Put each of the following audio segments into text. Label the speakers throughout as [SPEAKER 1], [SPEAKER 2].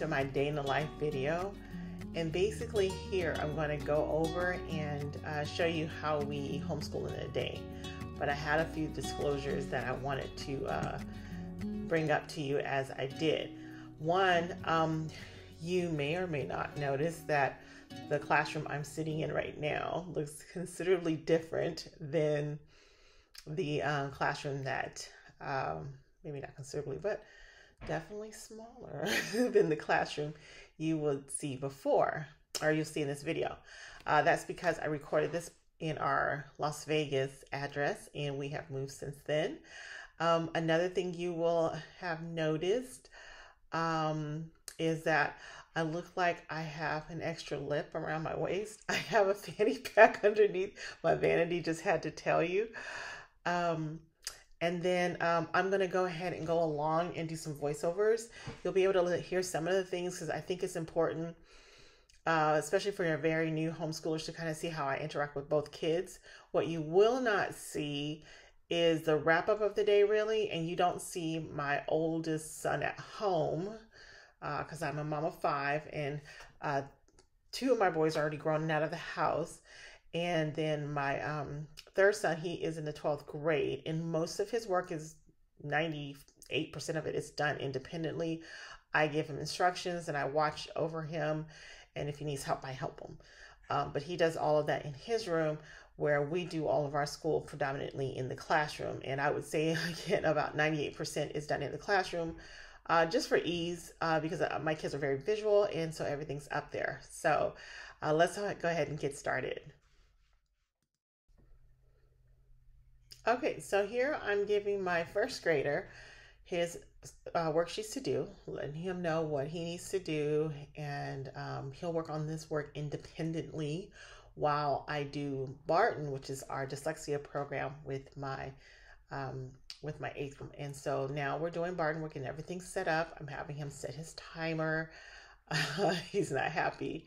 [SPEAKER 1] to my day in the life video. And basically here I'm going to go over and show you how we homeschool in a day. But I had a few disclosures that I wanted to bring up to you as I did. One, you may or may not notice that the classroom I'm sitting in right now looks considerably different than the classroom that, maybe not considerably, but definitely smaller than the classroom you would see before, or you'll see in this video. That's because I recorded this in our Las Vegas address and we have moved since then. Another thing you will have noticed is that I look like I have an extra lip around my waist. I have a fanny pack underneath my vanity, just had to tell you. And then I'm going to go ahead and go along and do some voiceovers. You'll be able to hear some of the things because I think it's important, especially for your very new homeschoolers, to kind of see how I interact with both kids. What you will not see is the wrap up of the day, really, and you don't see my oldest son at home because I'm a mom of 5, and 2 of my boys are already grown and out of the house. And then my third son, he is in the 12th grade, and most of his work is 98% of it is done independently. I give him instructions and I watch over him, and if he needs help, I help him. But he does all of that in his room, where we do all of our school predominantly in the classroom. And I would say, again, about 98% is done in the classroom, just for ease, because my kids are very visual, and so everything's up there. So let's go ahead and get started. Okay, so here I'm giving my first grader his worksheets to do, letting him know what he needs to do, and he'll work on this work independently while I do Barton, which is our dyslexia program with my 8th one. And so now we're doing Barton work and everything's set up. I'm having him set his timer. He's not happy,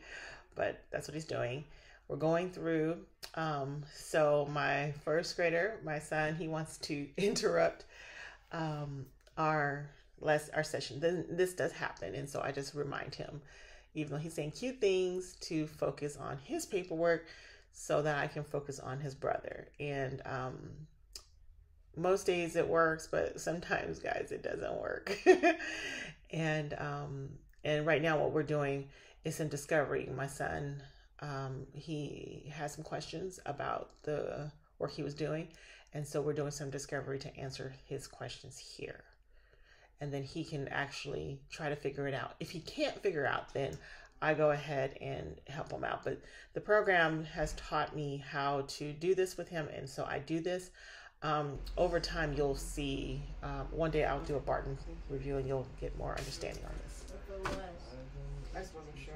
[SPEAKER 1] but that's what he's doing. We're going through. So my first grader, my son, he wants to interrupt our session. Then this does happen, and so I just remind him, even though he's saying cute things, to focus on his paperwork so that I can focus on his brother. And most days it works, but sometimes, guys, it doesn't work. And right now what we're doing is some discovery. My son, he has some questions about the work he was doing, and so we're doing some discovery to answer his questions here, and then he can actually try to figure it out. If he can't figure out, then I go ahead and help him out. But the program has taught me how to do this with him, and so I do this. Over time, you'll see, one day I'll do a Barton review and you'll get more understanding on this. I just wasn't sure.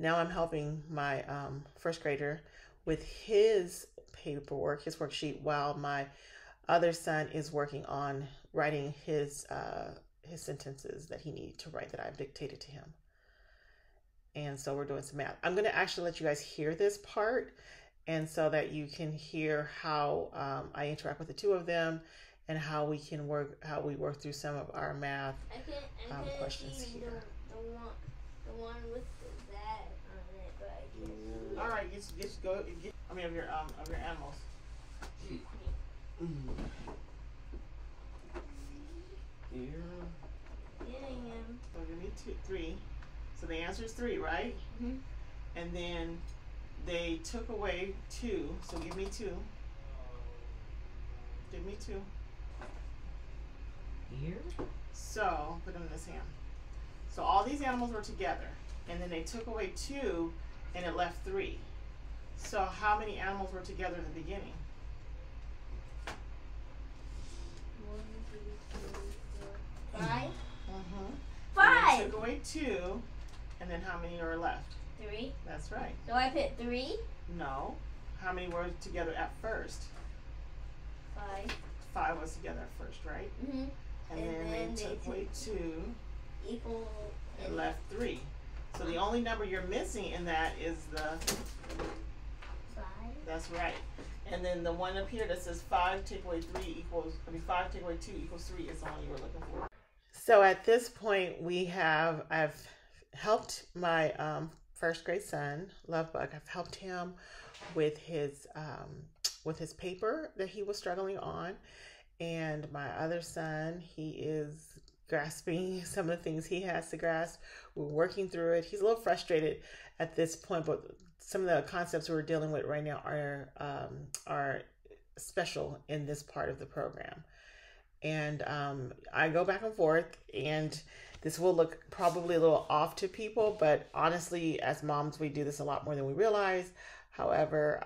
[SPEAKER 1] Now I'm helping my first grader with his paperwork, his worksheet, while my other son is working on writing his sentences that he needs to write that I've dictated to him. And so we're doing some math. I'm going to actually let you guys hear this part, and so that you can hear how I interact with the 2 of them and how we work through some of our math questions here.
[SPEAKER 2] The one with that on it, but I can't.
[SPEAKER 1] All right, just go. Of your animals. Here.
[SPEAKER 2] Getting him.
[SPEAKER 1] So give me 3. So the answer is 3, right?
[SPEAKER 2] Mm-hmm.
[SPEAKER 1] And then they took away 2. So give me 2. Give me 2.
[SPEAKER 3] Here.
[SPEAKER 1] So put them in this hand. So all these animals were together, and then they took away 2, and it left 3. So how many animals were together in the beginning?
[SPEAKER 2] 1, 2, 3, 4, 5.
[SPEAKER 1] Mm-hmm.
[SPEAKER 2] 5.
[SPEAKER 1] They took away 2, and then how many are left?
[SPEAKER 2] 3.
[SPEAKER 1] That's right.
[SPEAKER 2] So I put 3.
[SPEAKER 1] No. How many were together at first?
[SPEAKER 2] 5.
[SPEAKER 1] 5 was together at first, right?
[SPEAKER 2] Mm-hmm.
[SPEAKER 1] And then they took away 2.
[SPEAKER 2] Equal.
[SPEAKER 1] And left 3. So the only number you're missing in that is the
[SPEAKER 2] 5.
[SPEAKER 1] That's right. And then the one up here that says 5 take away 3 equals, 5 take away 2 equals 3 is the one you were looking for. So at this point, I've helped my first grade son, Lovebug. I've helped him with his paper that he was struggling on, and my other son, he is grasping some of the things he has to grasp. We're working through it. He's a little frustrated at this point, but some of the concepts we're dealing with right now are special in this part of the program. And I go back and forth, and this will look probably a little off to people, but honestly, as moms, we do this a lot more than we realize. However,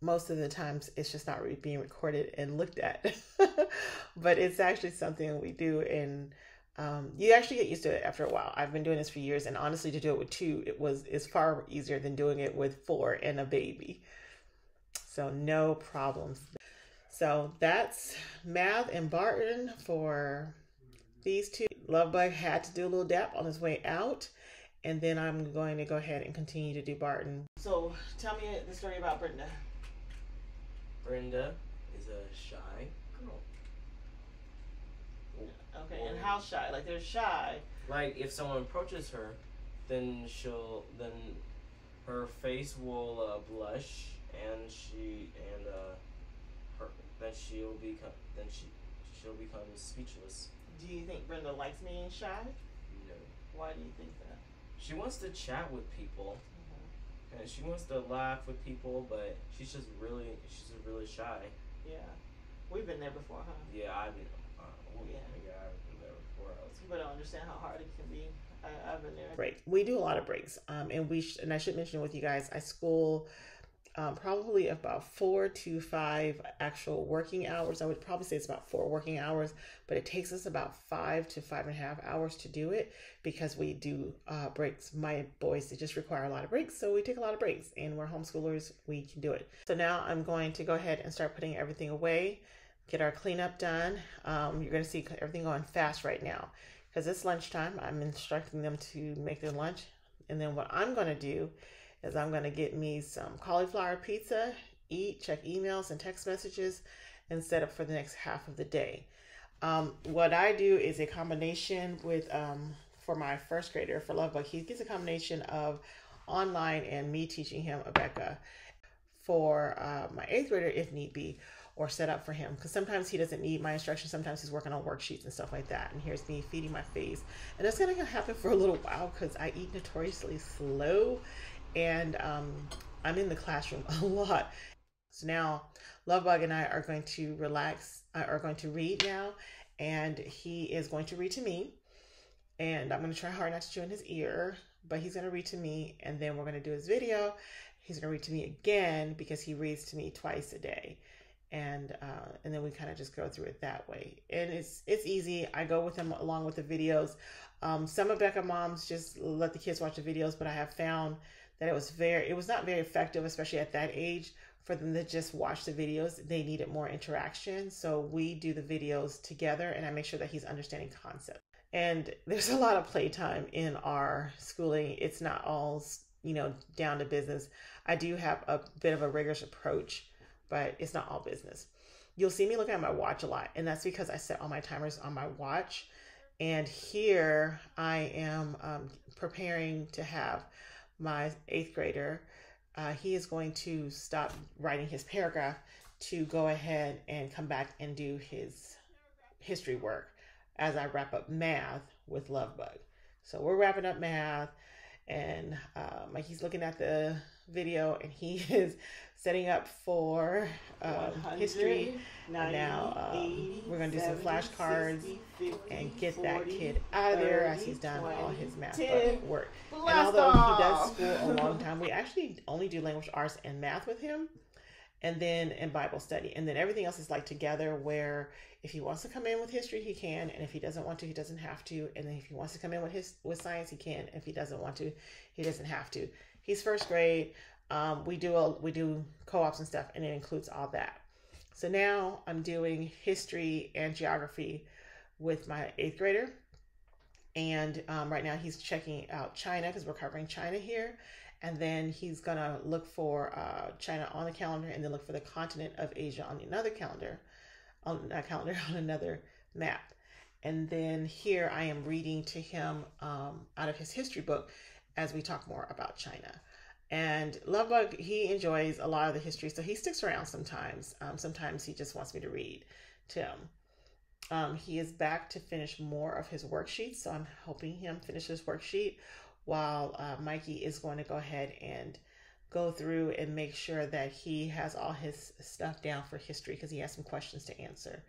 [SPEAKER 1] most of the times it's just not being recorded and looked at, but it's actually something we do, and you actually get used to it after a while. I've been doing this for years, and honestly, to do it with two, is far easier than doing it with four and a baby. So no problems. So that's Math and Barton for these two. Lovebug had to do a little dap on his way out, and then I'm going to go ahead and continue to do Barton. So tell me the story about Brenda.
[SPEAKER 3] Brenda is a shy girl.
[SPEAKER 1] Okay, and how shy? Like, they're shy.
[SPEAKER 3] Like, if someone approaches her, then her face will blush, and she'll become speechless.
[SPEAKER 1] Do you think Brenda likes being shy?
[SPEAKER 3] No.
[SPEAKER 1] Why do you think that?
[SPEAKER 3] She wants to chat with people, and she wants to laugh with people, but she's just really shy.
[SPEAKER 1] Yeah, we've been there before, huh?
[SPEAKER 3] Yeah, I've been.
[SPEAKER 1] I've
[SPEAKER 3] been there before.
[SPEAKER 1] People don't understand how hard it can be. I've been there. Break. We do a lot of breaks, and I should mention with you guys, I school probably about 4 to 5 actual working hours. I would probably say it's about 4 working hours, but it takes us about 5 to 5.5 hours to do it, because we do breaks. My boys, they just require a lot of breaks, so we take a lot of breaks, and we're homeschoolers, we can do it. So now I'm going to go ahead and start putting everything away, get our cleanup done. You're going to see everything going fast right now, because it's lunchtime. I'm instructing them to make their lunch, and then what I'm going to do is I'm going to get me some cauliflower pizza, eat, check emails and text messages, and set up for the next half of the day. What I do is a combination with, for my first grader, for Lovebug, he gets a combination of online and me teaching him Abeka. For my 8th grader, if need be, or set up for him, because sometimes he doesn't need my instructions. Sometimes he's working on worksheets and stuff like that, and here's me feeding my face, and that's going to happen for a little while because I eat notoriously slow, and I'm in the classroom a lot. So now Lovebug and I are going to relax, are going to read now, and he is going to read to me, and I'm going to try hard not to chew in his ear, but he's going to read to me, and then we're going to do his video. He's going to read to me again, because he reads to me twice a day. And then we kind of just go through it that way. And it's easy. I go with him along with the videos. Some Abeka moms just let the kids watch the videos, but I have found that it was not very effective, especially at that age, for them to just watch the videos. They needed more interaction. So we do the videos together, and I make sure that he's understanding concepts. And there's a lot of playtime in our schooling. It's not all, down to business. I do have a bit of a rigorous approach, but it's not all business. You'll see me looking at my watch a lot, and that's because I set all my timers on my watch. And here I am preparing to have my 8th grader. He is going to stop writing his paragraph to go ahead and come back and do his history work as I wrap up math with Lovebug. So we're wrapping up math, and he's looking at the video, and he is setting up for history. Now we're going to do some flashcards and get that kid out of there as he's done all his math work. And although he does school a long time, we actually only do language arts and math with him, and then in Bible study. And then everything else is like together, where if he wants to come in with history, he can. And if he doesn't want to, he doesn't have to. And then if he wants to come in with science, he can. If he doesn't want to, he doesn't have to. He's first grade. We do co-ops and stuff, and it includes all that. So now I'm doing history and geography with my 8th grader. And right now he's checking out China, because we're covering China here. And then he's going to look for China on the calendar, and then look for the continent of Asia on another calendar, on another map. And then here I am reading to him out of his history book as we talk more about China. And Lovebug, he enjoys a lot of the history, so he sticks around sometimes. Sometimes he just wants me to read to him. He is back to finish more of his worksheets, so I'm helping him finish his worksheet while Mikey is going to go ahead and go through and make sure that he has all his stuff down for history because he has some questions to answer.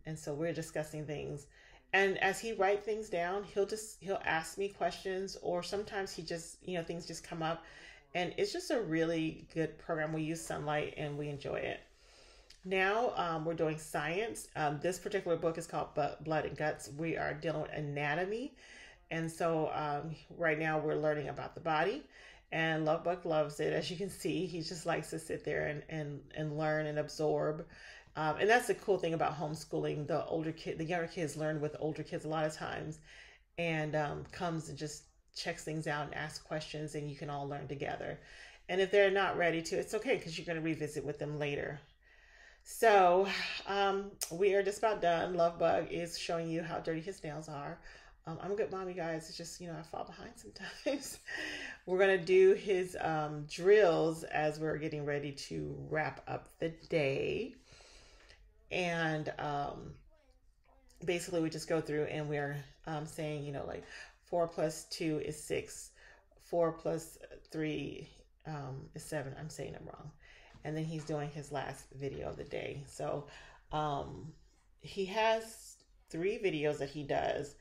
[SPEAKER 1] And so we're discussing things. And as he writes things down, he'll ask me questions, or sometimes he just, things just come up. And it's just a really good program. We use Sunlight and we enjoy it. Now we're doing science. This particular book is called Blood and Guts. We are dealing with anatomy. And so right now we're learning about the body. And Lovebug loves it. As you can see, he just likes to sit there and learn and absorb. And that's the cool thing about homeschooling. The younger kids learn with the older kids a lot of times, and comes and just checks things out and asks questions, and you can all learn together. And if they're not ready to, it's okay because you're going to revisit with them later. So we are just about done. Lovebug is showing you how dirty his nails are. I'm a good mommy, guys. It's just, I fall behind sometimes. We're going to do his drills as we're getting ready to wrap up the day. And basically we just go through and we're saying, like 4 + 2 is 6. 4 + 3 is 7. I'm saying it wrong. And then he's doing his last video of the day. So he has 3 videos that he does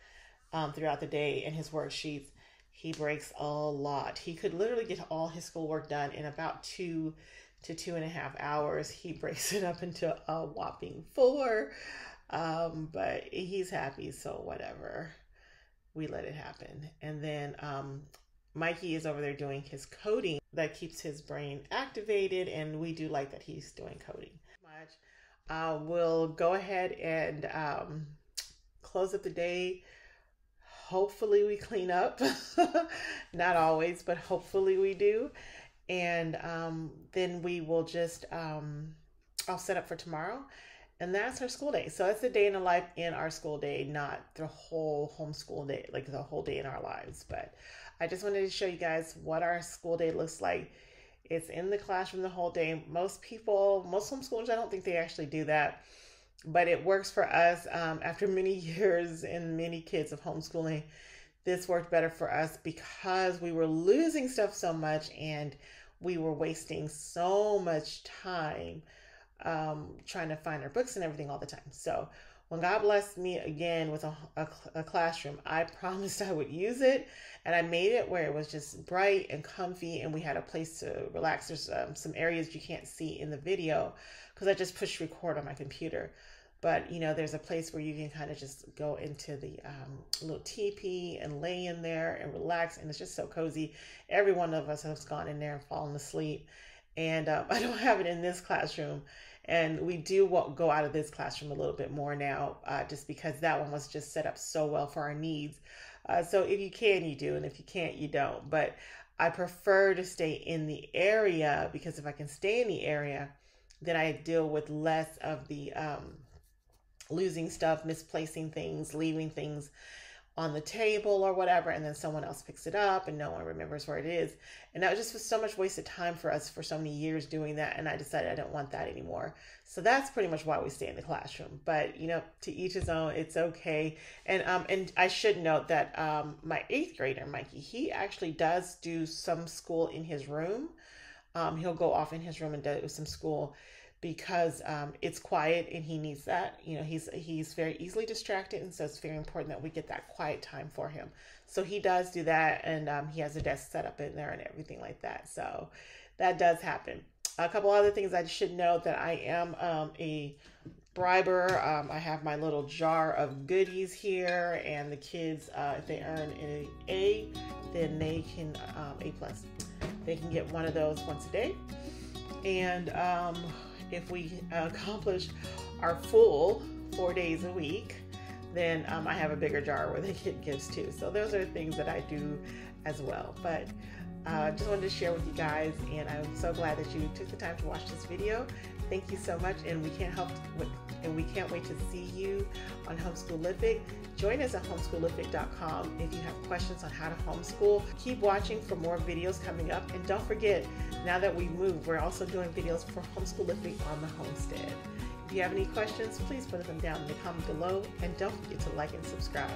[SPEAKER 1] throughout the day in his worksheets. He breaks a lot. He could literally get all his schoolwork done in about 2 to 2.5 hours. He breaks it up into a whopping 4, but he's happy, so whatever. We let it happen. And then Mikey is over there doing his coding that keeps his brain activated, and we do like that he's doing coding. We'll go ahead and close up the day. Hopefully we clean up. Not always, but hopefully we do. And then we will just, I'll set up for tomorrow. And that's our school day. So that's the day in the life in our school day, not the whole homeschool day, like the whole day in our lives. But I just wanted to show you guys what our school day looks like. It's in the classroom the whole day. Most homeschoolers, I don't think they actually do that. But it works for us. After many years and many kids of homeschooling, this worked better for us because we were losing stuff so much and we were wasting so much time trying to find our books and everything all the time. So when God blessed me again with a classroom, I promised I would use it, and I made it where it was just bright and comfy, and we had a place to relax. There's some areas you can't see in the video because I just pushed record on my computer. But, there's a place where you can kind of just go into the little teepee and lay in there and relax. And it's just so cozy. Every one of us has gone in there and fallen asleep. And I don't have it in this classroom. And we do go out of this classroom a little bit more now, just because that one was just set up so well for our needs. So if you can, you do. And if you can't, you don't. But I prefer to stay in the area, because if I can stay in the area, then I deal with less of the losing stuff, misplacing things, leaving things on the table or whatever, and then someone else picks it up and no one remembers where it is. And that was just so much wasted time for us for so many years doing that, and I decided I don't want that anymore. So that's pretty much why we stay in the classroom. But to each his own. It's okay. And I should note that my 8th grader Mikey, he actually does do some school in his room. He'll go off in his room and do some school because it's quiet and he needs that. He's very easily distracted, and so it's very important that we get that quiet time for him. So he does do that, and he has a desk set up in there and everything like that. So that does happen. A couple other things I should note: that I am a briber. I have my little jar of goodies here, and the kids, if they earn an A, then they can A+. They can get one of those once a day. And if we accomplish our full 4 days a week, then I have a bigger jar where they get gifts too. So those are things that I do as well. But just wanted to share with you guys, and I'm so glad that you took the time to watch this video. Thank you so much, and we can't wait to see you on Homeschoolific. Join us at homeschoolific.com if you have questions on how to homeschool. Keep watching for more videos coming up, and don't forget, now that we've moved, we're also doing videos for Homeschoolific on the homestead. If you have any questions, please put them down in the comment below, and don't forget to like and subscribe.